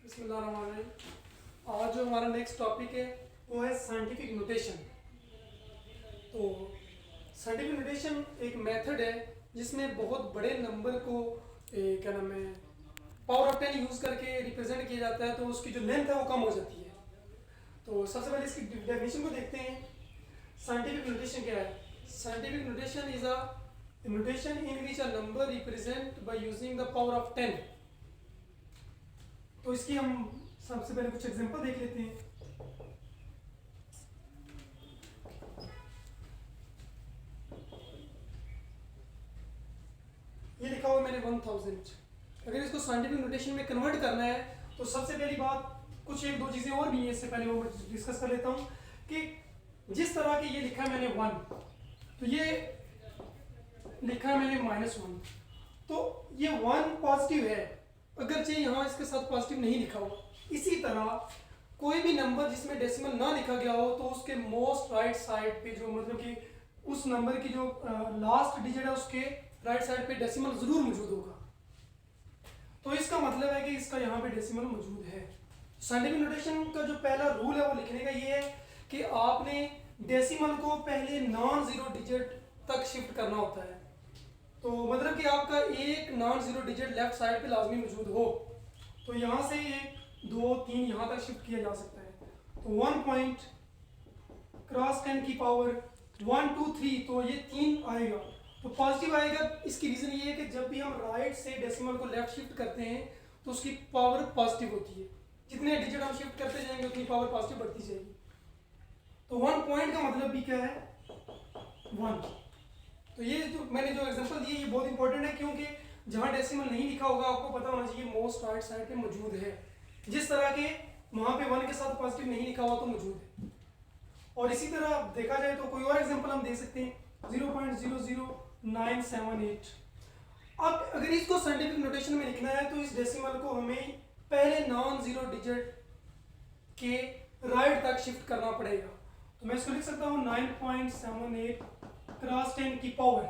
बिस्मिल्लाहिर्रहमानिर्रहीम। आज जो हमारा नेक्स्ट टॉपिक है वो है साइंटिफिक नोटेशन। तो साइंटिफिक नोटेशन एक मेथड है जिसमें बहुत बड़े नंबर को क्या नाम है पावर ऑफ 10 यूज़ करके रिप्रेजेंट किया जाता है, तो उसकी जो लेंथ है वो कम हो जाती है। तो सबसे पहले इसकी डेफिनेशन को देखते हैं। साइंटिफिक नोटेशन क्या है? Scientific notation is a notation in which a number represent by using the power of 10। तो इसकी हम सबसे पहले कुछ एग्जांपल देख लेते हैं। ये लिखा हुआ मैंने 1000। अगर इसको साइंटिफिक नोटेशन में कन्वर्ट करना है तो सबसे पहली बात, कुछ एक दो चीज़ें और भी हैं, इससे पहले वो मैं डिस्कस कर लेता हूँ कि जिस तरह के ये लिखा है मैंने 1, तो ये लिखा है मैंने -1, तो ये 1 पॉजिटिव है, अगरचे यहाँ इसके साथ पॉजिटिव नहीं लिखा हुआ। इसी तरह कोई भी नंबर जिसमें डेसिमल ना लिखा गया हो तो उसके मोस्ट राइट साइड पे जो मतलब कि उस नंबर की जो लास्ट डिजिट है उसके राइट साइड पे डेसिमल जरूर मौजूद होगा। तो इसका मतलब है कि इसका यहाँ पे डेसिमल मौजूद है। साइंटिफिक नोटेशन का जो पहला रूल है वो लिखने का ये है कि आपने डेसिमल को पहले नॉन जीरो डिजिट तक शिफ्ट करना होता है। तो मतलब कि आपका एक non zero digit left side पे लाजमी मौजूद हो, तो यहाँ से 1 2 3 यहाँ तक शिफ्ट किया जा सकता है। तो 1 पॉइंट क्रॉस 10 की पावर 1 2 3, तो ये 3 आएगा, तो पॉजिटिव आएगा। इसकी रीज़न ये है कि जब भी हम राइट से डेसिमल को लेफ्ट शिफ्ट करते हैं तो उसकी पावर पॉजिटिव होती है। जितने डिजिट हम शिफ्ट करते जाएंगे उतनी पावर पॉजिटिव बढ़ती जाएगी। तो 1 पॉइंट का मतलब भी क्या है? 1। तो ये जो मैंने जो एग्जांपल दिए ये बहुत इंपॉर्टेंट है, क्योंकि जहाँ डेसिमल नहीं लिखा होगा आपको पता होना चाहिए मोस्ट राइट साइड पे मौजूद है। जिस तरह के वहाँ पे 1 के साथ पॉजिटिव नहीं लिखा हुआ तो मौजूद है। और इसी तरह देखा जाए तो कोई और एग्जांपल हम दे सकते हैं 0.00978। अब अगर इसको साइंटिफिक नोटेशन में लिखना है तो इस डेसिमल को हमें पहले नॉन जीरो डिजिट के राइट तक शिफ्ट करना पड़ेगा। तो मैं इसको लिख सकता हूँ 9.78 क्रॉस 10 की पावर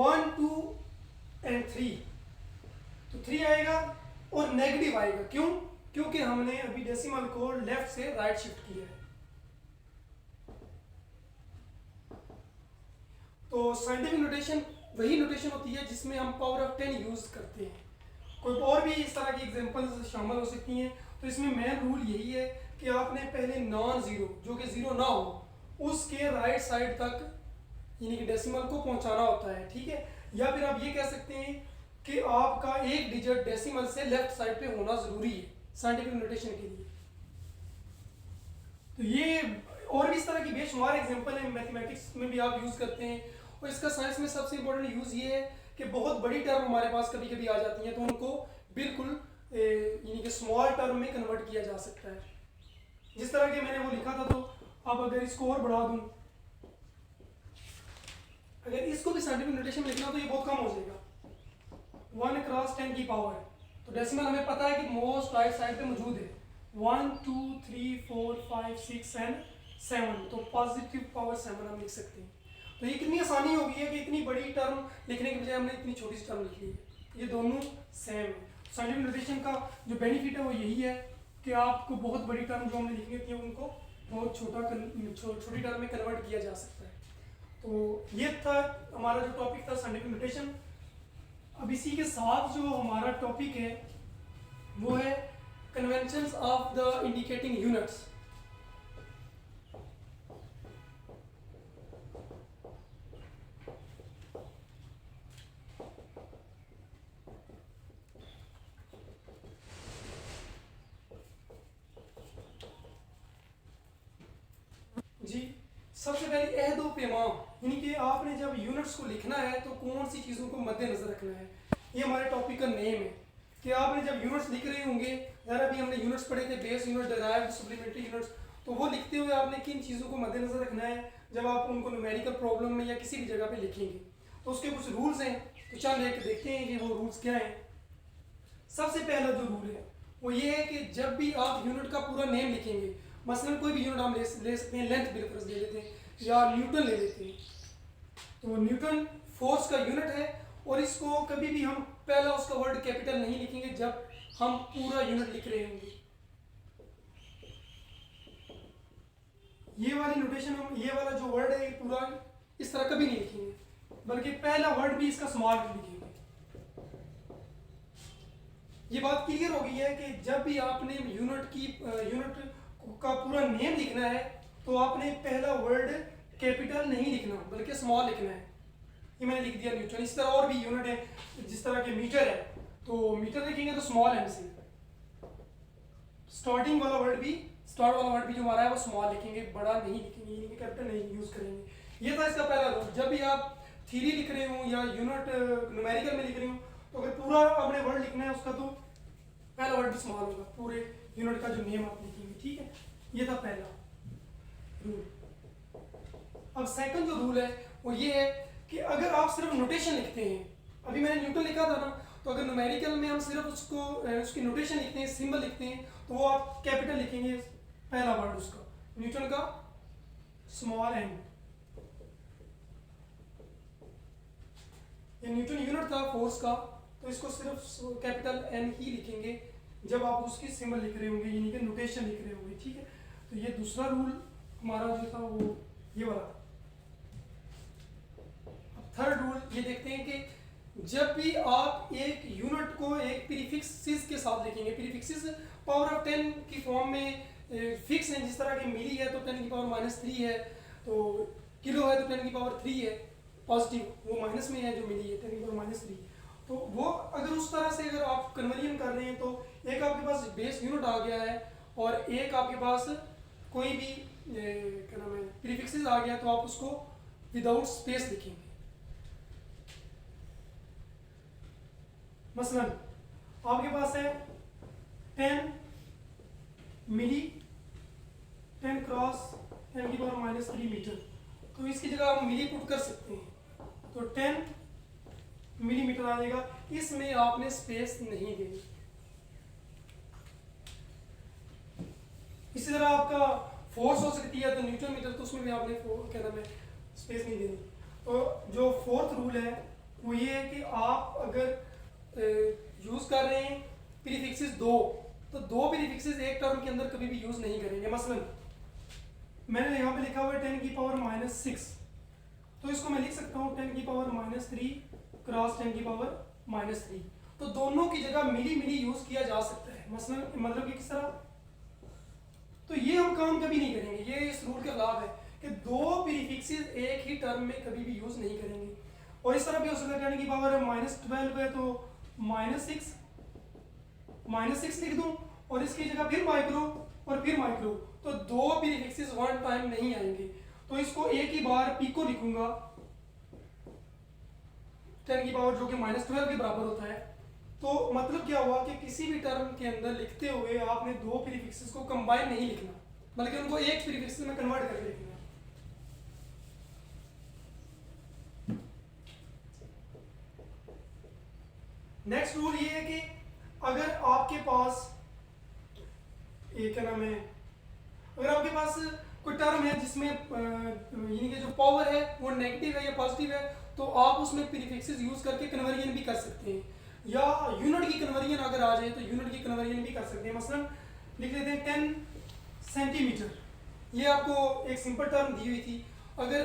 1 2 और 3। तो 3 आएगा और नेगेटिव आएगा। क्यों? क्योंकि हमने अभी डेसिमल को लेफ्ट से राइट शिफ्ट किया है। तो साइंटिफिक नोटेशन वही नोटेशन होती है जिसमें हम पावर ऑफ 10 यूज करते हैं। कोई और भी इस तरह की एग्जांपल्स शामिल हो सकती हैं। तो इसमें मेन रूल यही है कि आपने पहले नॉन जीरो जो कि जीरो ना हो उसके राइट साइड तक यानी कि डेसिमल को पहुंचाना होता है, ठीक है। या फिर आप ये कह सकते हैं कि आपका एक डिजिट डेसिमल से लेफ्ट साइड पे होना जरूरी है साइंटिफिक नोटेशन के लिए। तो ये और भी इस तरह की बेशुमार एग्जांपल है, मैथमेटिक्स में भी आप यूज करते हैं। और इसका साइंस में सबसे इंपॉर्टेंट यूज ये है कि बहुत बड़ी टर्म हमारे पास कभी कभी आ जाती हैं तो उनको बिल्कुल यानी कि स्मॉल टर्म में कन्वर्ट किया जा सकता है। जिस तरह के मैंने वो लिखा था, तो अब अगर इसको और बढ़ा दूं, अगर इसको भी साइंटिफिक नोटेशन में लिखना तो ये बहुत कम हो जाएगा 1 क्रॉस 10 की पावर। तो डेसिमल हमें पता है कि मोस्ट राइट साइड पे मौजूद है 1 2 3 4 5 6 एंड 7, तो पॉजिटिव पावर 7 हम लिख सकते हैं। तो ये कितनी आसानी हो गई है कि इतनी बड़ी टर्म लिखने के बजाय हमने इतनी छोटी सी टर्म लिख ली है। ये दोनों सेम है। साइंटिफिक नोटेशन का जो बेनिफिट है वो यही है कि आपको बहुत बड़ी टर्म जो हमने लिखनी होती है उनको बहुत छोटी टर्म में कन्वर्ट किया जा सकता है। तो ये था हमारा जो टॉपिक था साइंटिफिक नोटेशन। अब इसी के साथ जो हमारा टॉपिक है वो है conventions of the indicating units. जी, सबसे पहले अहद व पैमा, यानी कि आपने जब यूनिट्स को लिखना है तो कौन सी चीज़ों को मद्देनजर रखना है, ये हमारे टॉपिक का नेम है। कि आपने जब यूनिट्स लिख रहे होंगे, यार अभी हमने यूनिट्स पढ़े थे, base unit, derived, supplementary units, तो वो लिखते हुए आपने किन चीज़ों को मद्देनजर रखना है जब आप उनको न्यूमेरिकल प्रॉब्लम में या किसी भी जगह पे लिखेंगे। तो उसके कुछ रूल्स हैं, तो चल एक देखते हैं कि वो रूल्स क्या हैं। सबसे पहला जो रूल है वो ये है कि जब भी आप यूनिट का पूरा नेम लिखेंगे, मसलन कोई भी यूनिट हम ले सकते हैं, लेंथ बिल्कुल ले लेते हैं या न्यूटन ले लेते हैं। तो न्यूटन फोर्स का यूनिट है और इसको कभी भी हम पहला उसका वर्ड कैपिटल नहीं लिखेंगे जब हम पूरा यूनिट लिख रहे होंगे। ये वाली नोटेशन हम, ये वाला जो वर्ड है ये पूरा इस तरह कभी नहीं लिखेंगे, बल्कि पहला वर्ड भी इसका स्मॉल लिखेंगे। ये बात क्लियर हो गई है कि जब भी आपने यूनिट का पूरा नेम लिखना है तो आपने पहला वर्ड कैपिटल नहीं लिखना बल्कि स्मॉल लिखना है। ये मैंने लिख दिया न्यूटन। इस तरह और भी यूनिट है, जिस तरह के मीटर है तो मीटर लिखेंगे तो स्मॉल एम से। स्टार्ट वाला वर्ड भी जो हमारा है वो स्मॉल लिखेंगे, बड़ा नहीं लिखेंगे, यानी कि कैपिटल नहीं यूज करेंगे। ये था इसका पहला रूल। जब भी आप थ्योरी लिख रहे हो या यूनिट न्यूमेरिकल में लिख रहे हो तो अगर पूरा आपने वर्ड लिखना है उसका तो पहला वर्ड भी स्मॉल होगा, पूरे यूनिट का जो नेम आप लिखेंगे, ठीक है। ये था पहला रूल। अब सेकंड जो रूल है वो ये है कि अगर आप सिर्फ नोटेशन लिखते हैं, अभी मैंने न्यूटन लिखा था ना, तो अगर न्यूमेरिकल में हम सिर्फ उसकी नोटेशन लिखते हैं, सिंबल लिखते हैं, तो वो आप कैपिटल लिखेंगे पहला वर्ड उसका, न्यूटन का स्मॉल एन। ये न्यूटन यूनिट था फोर्स का, तो इसको सिर्फ कैपिटल एन ही लिखेंगे जब आप उसकी सिंबल लिख रहे होंगे, यानी कि नोटेशन लिख रहे होंगे, ठीक है। तो ये दूसरा रूल हमारा जो था वो ये वाला था। थर्ड रूल ये देखते हैं कि जब भी आप एक यूनिट को एक प्रीफिक्सेस के साथ लिखेंगे, प्रीफिक्सेस पावर ऑफ 10 की फॉर्म में फिक्स है, जिस तरह की मिली है तो 10 की पावर -3 है, तो किलो है तो 10 की पावर 3 है, पॉजिटिव वो माइनस में है जो मिली है 10 की पावर -3। तो वो अगर उस तरह से अगर आप कन्वर्जन कर रहे हैं तो एक आपके पास बेस यूनिट आ गया है और एक आपके पास कोई भी क्या नाम है प्रीफिक्सेस आ गया, तो आप उसको विदाउट स्पेस लिखेंगे। मसलन आपके पास है 10 मिली 10 क्रॉस 10 की पावर -3 मीटर, तो इसकी जगह आप मिली पुट कर सकते हैं, तो 10 मिलीमीटर आ जाएगा। इसमें आपने स्पेस नहीं देनी। इसी तरह आपका फोर्स हो सकती है तो न्यूटन मीटर, तो उसमें भी आपने क्या नाम है स्पेस नहीं देनी। तो जो फोर्थ रूल है वो ये है कि आप अगर यूज कर रहे हैं प्रीफिक्सेस तो दो प्रीफिक्सेस एक टर्म के अंदर कभी भी यूज नहीं करेंगे। मसलन मैंने यहाँ पे लिखा हुआ है 10 की पावर -6, तो इसको मैं लिख सकता हूँ 10 की पावर -3 क्रॉस 10 की पावर -3, तो दोनों की जगह मिली यूज किया जा सकता है। मसलन मतलब कि किस तरह, तो ये हम काम कभी नहीं करेंगे, ये इस रूल के खिलाफ है कि दो प्रीफिक्सेस एक ही टर्म में कभी भी यूज नहीं करेंगे। और इस तरह भी हो सकता है 10 की पावर -12 है तो -6 लिख दूं और इसकी जगह फिर माइक्रो और फिर माइक्रो, तो दो प्रीफिक्सेस वन टाइम नहीं आएंगे, तो इसको एक ही बार पिको लिखूंगा 10 की पावर जो कि -12 के बराबर होता है। तो मतलब क्या हुआ कि किसी भी टर्म के अंदर लिखते हुए आपने दो प्रीफिक्सेस को कंबाइन नहीं लिखना, बल्कि उनको एक प्रीफिक्स में कन्वर्ट करके लिखना। नेक्स्ट रूल ये है कि अगर आपके पास ये क्या नाम है, अगर आपके पास कोई टर्म है जिसमें यानी कि जो पावर है वो नेगेटिव है या पॉजिटिव है, तो आप उसमें प्रीफिक्सेस यूज करके कन्वर्जन भी कर सकते हैं, या यूनिट की कन्वर्जन अगर आ जाए तो यूनिट की कन्वर्जन भी कर सकते हैं। मसलन लिख लेते हैं 10 सेंटीमीटर, ये आपको एक सिंपल टर्म दी हुई थी, अगर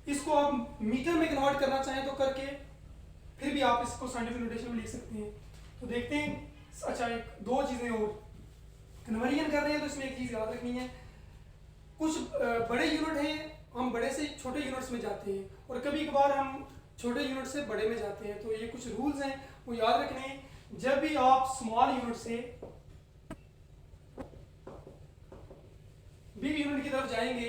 इसको आप मीटर में कन्वर्ट करना चाहें तो करके फिर भी आप इसको साइंटिफिक नोटेशन में लिख सकते हैं। तो देखते हैं, अच्छा एक दो चीज़ें और, कन्वर्जन कर रहे हैं तो इसमें एक चीज़ याद रखनी है, कुछ बड़े यूनिट हैं, हम बड़े से छोटे यूनिट्स में जाते हैं और कभी कभार हम छोटे यूनिट से बड़े में जाते हैं, तो ये कुछ रूल्स हैं वो याद रखने हैं। जब भी आप स्मॉल यूनिट से बिग यूनिट की तरफ जाएंगे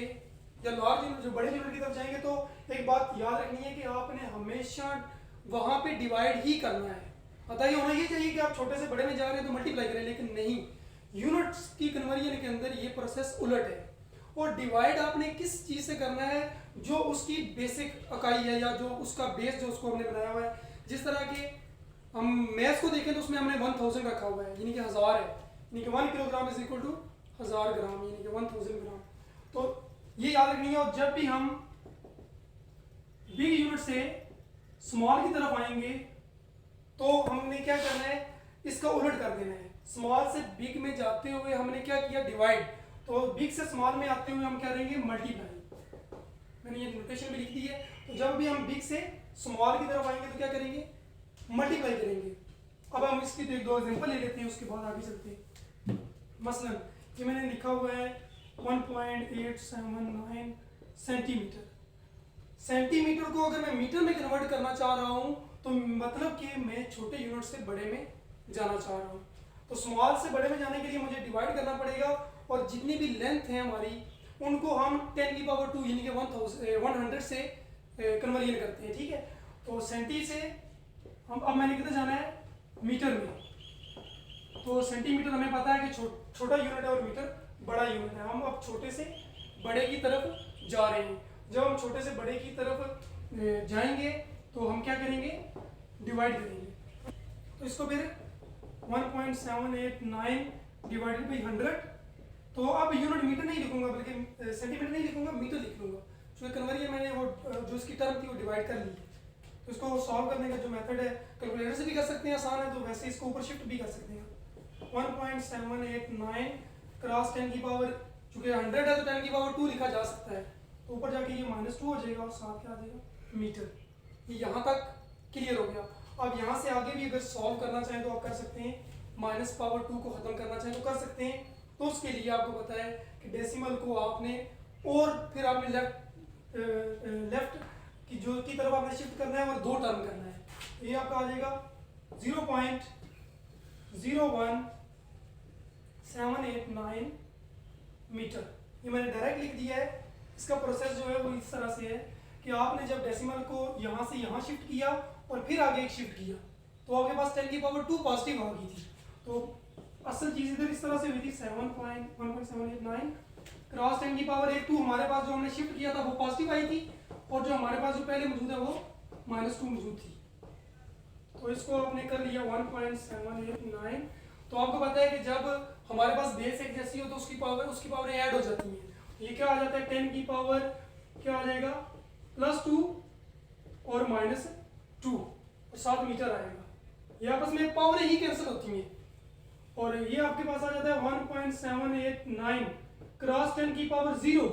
या लार्ज यूनिट जो बड़े यूनिट की तरफ जाएंगे, तो एक बात याद रखनी है कि आपने हमेशा वहां पे डिवाइड ही करना है। पता ही होना ये चाहिए कि आप छोटे से बड़े में जा रहे हैं तो मल्टीप्लाई करें, लेकिन नहीं, यूनिट्स की कन्वर्जन के अंदर ये प्रोसेस उलट है। और डिवाइड आपने किस चीज से करना है, जो उसकी बेसिक इकाई है या जो उसका बेस जो उसको हमने बनाया हुआ है। जिस तरह के हम मैथ्स को देखें तो उसमें हमने 1000 रखा हुआ है, यानी कि 1000 है, यानी कि 1 किलोग्राम इज इक्वल टू 1000 ग्राम, यानी कि 1000 ग्राम। तो ये याद रखनी है। और जब भी हम बिग यूनिट से स्मॉल की तरफ आएंगे तो हमने क्या करना है, इसका उलट कर देना है। स्मॉल से बिग में जाते हुए हमने क्या किया, डिवाइड, तो बिग से स्मॉल में आते हुए हम क्या करेंगे, मल्टीप्लाई। मैंने ये नोटेशन भी लिख दी है। तो जब भी हम बिग से स्मॉल की तरफ आएंगे तो क्या करेंगे, मल्टीप्लाई करेंगे। अब हम इसकी तो एक दो एग्जांपल ले लेते हैं, उसके बाद आगे चलते हैं। मसलन ये मैंने लिखा हुआ है 1.879 सेंटीमीटर। सेंटीमीटर को अगर मैं मीटर में कन्वर्ट करना चाह रहा हूँ तो मतलब कि मैं छोटे यूनिट से बड़े में जाना चाह रहा हूँ। तो स्मॉल से बड़े में जाने के लिए मुझे डिवाइड करना पड़ेगा, और जितनी भी लेंथ है हमारी उनको हम 10 की पावर 2 यानी कि 100 से कन्वर्जन करते हैं, ठीक है। तो सेंटी से हम अब मैंने कितना जाना है, मीटर में। तो सेंटीमीटर हमें पता है कि छोटा यूनिट है और मीटर बड़ा यूनिट है। हम अब छोटे से बड़े की तरफ जा रहे हैं। जब हम छोटे से बड़े की तरफ जाएंगे तो हम क्या करेंगे, डिवाइड करेंगे। तो इसको फिर 1.789 डिवाइडेड बाई 100। तो अब यूनिट मीटर नहीं लिखूंगा बल्कि सेंटीमीटर नहीं लिखूंगा, मीटर लिख लूंगा। जो कन्वर्जन मैंने वो जो इसकी टर्म थी वो डिवाइड कर ली। तो इसको सॉल्व करने का जो मेथड है, कैलकुलेटर से भी कर सकते हैं, आसान है, तो वैसे इसको ऊपर शिफ्ट भी कर सकते हैं। 1.789 क्रॉस 10 की पावर, चूंकि 100 है तो 10 की पावर 2 लिखा जा सकता है, तो ऊपर जाके ये -2 हो जाएगा और साथ क्या आ जाएगा, मीटर। ये यहाँ तक क्लियर हो गया। अब यहाँ से आगे भी अगर सॉल्व करना चाहें तो आप कर सकते हैं, -2 को ख़त्म करना चाहें तो कर सकते हैं। तो उसके लिए आपको पता है कि डेसिमल को आपने और फिर आपने लेफ्ट की जो की तरफ आपने शिफ्ट करना है और 2 टर्म करना है। तो ये आपका आ जाएगा 0.01789 मीटर। ये मैंने डायरेक्ट लिख दिया है। इसका प्रोसेस जो है वो इस तरह से है कि आपने जब डेसिमल को यहाँ से यहाँ शिफ्ट किया और फिर आगे एक शिफ्ट किया तो आपके पास 10 की पावर 2 पॉजिटिव आ गई थी। तो असल चीज़ इधर इस तरह से हुई थी, 1.789 क्रॉस 10 की पावर 2 हमारे पास जो हमने शिफ्ट किया था वो पॉजिटिव आई थी, और जो हमारे पास जो पहले मौजूद है वो -2 मौजूद थी। तो इसको आपने कर लिया 1.789। तो आपको पता है कि जब हमारे पास बेस एक जैसी हो तो उसकी पावर ऐड हो जाती हैं। ये क्या आ जाता है, 10 की पावर क्या आ जाएगा, +2 और -2 और 7 मीटर आएगा। ये आपस में पावर ही कैंसिल होती हैं, और ये आपके पास आ जाता है 1.789 क्रॉस 10 की पावर 0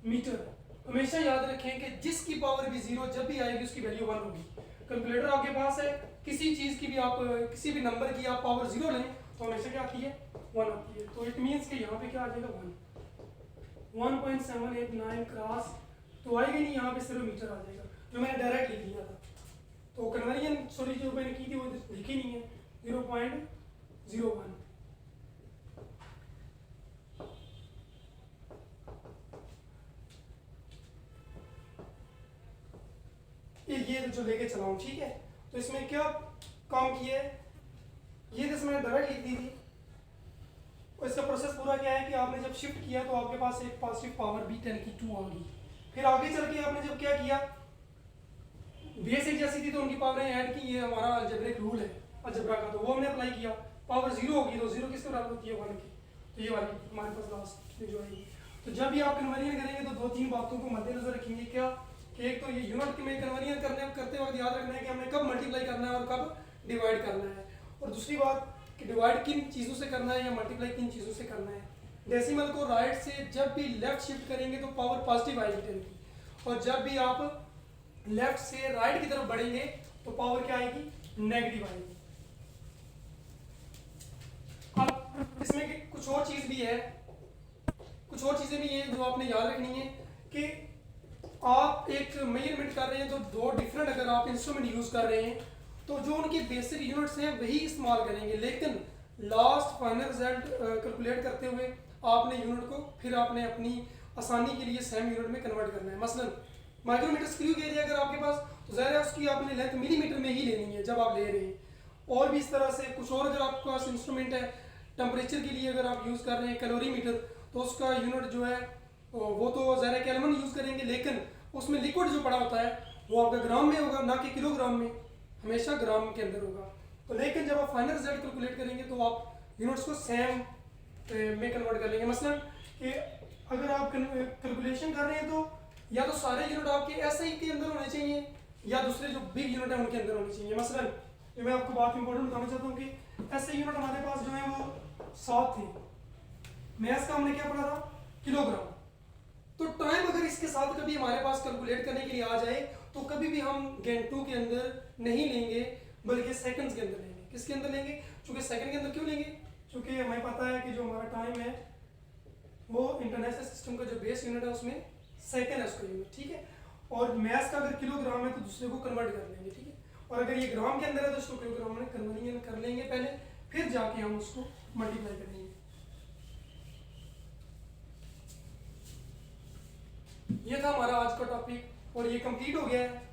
मीटर। हमेशा याद रखें कि जिसकी पावर भी 0 जब भी आएगी उसकी वैल्यू 1 होगी। कैलकुलेटर आपके पास है, किसी चीज़ की भी आप किसी भी नंबर की आप पावर 0 लें तो हमेशा क्या आती है, 1 आती है। तो इट मीन्स कि यहाँ पे क्या आ जाएगा, 1.789 क्रॉस, तो आएगा नहीं, यहाँ पे सिर्फ मीटर आ जाएगा जो मैंने डायरेक्ट लिख लिया था। तो कन्वर्जन जो मैंने की थी वो लिखी नहीं है, 0.01। ये जो लेके चला हूँ, ठीक है। तो इसमें क्या काम किया है, ये जैसे मैंने डायरेक्ट लिख दी थी, और इसका प्रोसेस पूरा क्या है कि आपने जब शिफ्ट किया तो आपके पास एक पॉजिटिव पावर भी 10 की 2 आ गई। फिर आगे चल के आपने जब क्या किया, बेस एक जैसी थी तो उनकी पावरें ऐड की, ये हमारा अलजेब्रिक रूल है अलजेब्रा का, तो वो हमने अप्लाई किया। पावर 0 होगी तो 0 किसके बराबर होती है, 1 की। तो ये वाली हमारे पास लास्ट में जो आएगी। तो जब भी आप कन्वर्जन करेंगे तो 2-3 बातों को मद्देनजर रखेंगे। क्या कि एक तो ये यूनिट में कन्वर्जन करते वक्त याद रखना है कि हमें कब मल्टीप्लाई करना है और कब डिवाइड करना है, और दूसरी बात कि डिवाइड किन चीज़ों से करना है या मल्टीप्लाई किन चीज़ों से करना है। डेसिमल को राइट से जब भी लेफ्ट शिफ्ट करेंगे तो पावर पॉजिटिव आएगी 10 की, और जब भी आप लेफ्ट से राइट की तरफ बढ़ेंगे तो पावर क्या आएगी, नेगेटिव आएगी। अब इसमें कुछ और चीज़ भी है, कुछ और चीज़ें भी हैं जो आपने याद रखनी है कि आप एक मेजरमेंट कर रहे हैं तो 2 डिफरेंट अगर आप इंस्ट्रूमेंट यूज़ कर रहे हैं तो जो उनके बेसिक यूनिट्स हैं वही इस्तेमाल करेंगे, लेकिन लास्ट फाइनल रिजल्ट कैलकुलेट करते हुए आपने यूनिट को फिर आपने अपनी आसानी के लिए सेम यूनिट में कन्वर्ट करना है। मसलन माइक्रोमीटर स्क्रू गेज है अगर आपके पास, तो ज़ाहिर है उसकी आपने लेंथ मिलीमीटर में ही लेनी है जब आप ले रहे हैं। और भी इस तरह से कुछ और अगर आपके पास इंस्ट्रूमेंट है, टेम्परेचर के लिए अगर आप यूज़ कर रहे हैं कैलोरीमीटर, तो उसका यूनिट जो है वो तो ज़ाहिर है केल्विन यूज़ करेंगे, लेकिन उसमें लिक्विड जो पड़ा होता है वो आपका ग्राम में होगा, ना कि किलोग्राम में, हमेशा ग्राम के अंदर होगा। तो लेकिन जब आप फाइनल रिजल्ट कैलकुलेट करेंगे तो आप यूनिट्स को सेम में कन्वर्ट कर लेंगे। मसलन कि अगर आप कैलकुलेशन कर रहे हैं तो या तो सारे यूनिट आपके एसआई के अंदर होने चाहिए या दूसरे जो बिग यूनिट है उनके अंदर होने चाहिए। मसलन मैं आपको बात इंपॉर्टेंट बताना चाहता हूँ कि ऐसे यूनिट हमारे पास जो है वो 7 थे। मैथ्स का हमने क्या पढ़ा था, किलोग्राम। तो टाइम अगर इसके साथ कभी हमारे पास कैलकुलेट करने के लिए आ जाए तो कभी भी हम घंटों के अंदर नहीं लेंगे बल्कि सेकंड्स के अंदर लेंगे। किसके अंदर लेंगे? क्योंकि सेकंड के अंदर क्यों लेंगे? क्योंकि हमें पता है कि जो हमारा टाइम है वो इंटरनेशनल सिस्टम का जो बेस यूनिट है उसमें सेकंड है उसका यूनिट, ठीक है। और मैथ्स का अगर किलोग्राम है तो दूसरे को कन्वर्ट कर लेंगे, ठीक है। और अगर ये ग्राम के अंदर है तो उसको किलोग्राम में कन्वर्ट कर लेंगे पहले, फिर जाके हम उसको मल्टीप्लाई करेंगे। ये था हमारा आज का टॉपिक और ये कंप्लीट हो गया है।